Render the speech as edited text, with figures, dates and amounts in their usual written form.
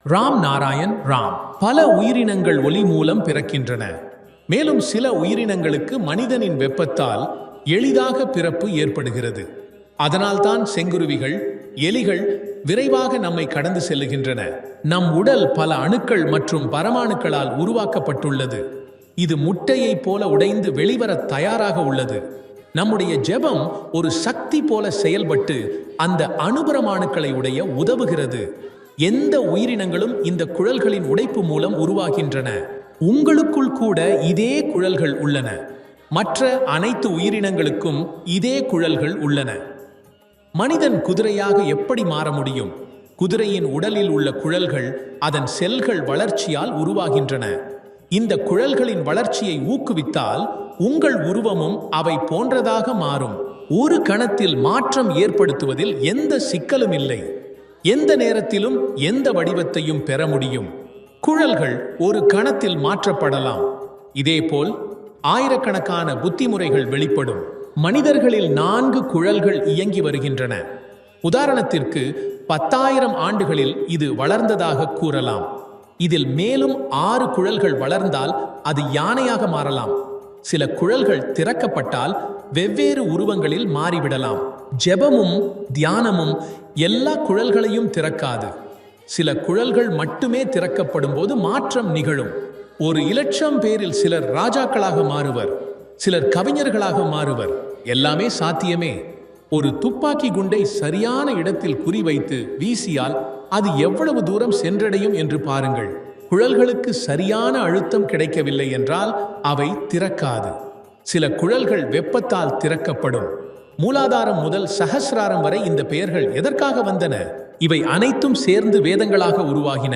ராம் நாராயண் ராம். பல உயிரினங்கள் ஒலி மூலம் பிறக்கின்றன. மேலும் சில உயிரினங்களுக்கு மனிதனின் வெப்பத்தால் எளிதாக பிறப்பு ஏற்படுகிறது. அதனால்தான் செங்குருவிகள், எலிகள் விரைவாக நம்மை கடந்து செல்லுகின்றன. நம் உடல் பல அணுக்கள் மற்றும் பரமாணுக்களால் உருவாக்கப்பட்டுள்ளது. இது முட்டையைப் போல உடைந்து வெளிவர தயாராக உள்ளது. நம்முடைய ஜெபம் ஒரு சக்தி போல செயல்பட்டு அந்த அணுபரமாணுக்களை உடைய உதவுகிறது. எந்த உயிரினங்களும் இந்த குழல்களின் உடைப்பு மூலம் உருவாகின்றன. உங்களுக்குள் கூட இதே குழல்கள் உள்ளன. மற்ற அனைத்து உயிரினங்களுக்கும் இதே குழல்கள் உள்ளன. மனிதன் குதிரையாக எப்படி மாற முடியும்? குதிரையின் உடலில் உள்ள குழல்கள் அதன் செல்கள் வளர்ச்சியால் உருவாகின்றன. இந்த குழல்களின் வளர்ச்சியை ஊக்குவித்தால் உங்கள் உருவமும் அவை போன்றதாக மாறும். ஒரு கணத்தில் மாற்றம் ஏற்படுத்துவதில் எந்த சிக்கலும் இல்லை. எந்த நேரத்திலும் எந்த வடிவத்தையும் பெற முடியும். குழல்கள் ஒரு கணத்தில் மாற்றப்படலாம். இதேபோல் ஆயிரக்கணக்கான புத்திமுறைகள் வெளிப்படும். மனிதர்களில் 4 குழல்கள் இயங்கி வருகின்றன. உதாரணத்திற்கு 10,000 ஆண்டுகளில் இது வளர்ந்ததாக கூறலாம். இதில் மேலும் 6 குழல்கள் வளர்ந்தால் அது யானையாக மாறலாம். சில குழல்கள் திறக்கப்பட்டால் வெவ்வேறு உருவங்களில் மாறிவிடலாம். ஜெபமும் தியானமும் எல்லா குழல்களையும் திறக்காது. சில குழல்கள் மட்டுமே திறக்கப்படும் போது மாற்றம் நிகழும். ஒரு 1,00,000 பேரில் சிலர் ராஜாக்களாக மாறுவர், சிலர் கவிஞர்களாக மாறுவர். எல்லாமே சாத்தியமே. ஒரு துப்பாக்கி குண்டை சரியான இடத்தில் குறிவைத்து வீசியால் அது எவ்வளவு தூரம் சென்றடையும் என்று பாருங்கள். குழல்களுக்கு சரியான அழுத்தம் கிடைக்கவில்லை என்றால் அவை திறக்காது. சில குழல்கள் வெப்பத்தால் திறக்கப்படும். மூலாதாரம் முதல் சஹஸ்ராரம் வரை இந்த பெயர்கள் எதற்காக வந்தன? இவை அனைத்தும் சேர்ந்து வேதங்களாக உருவாகின.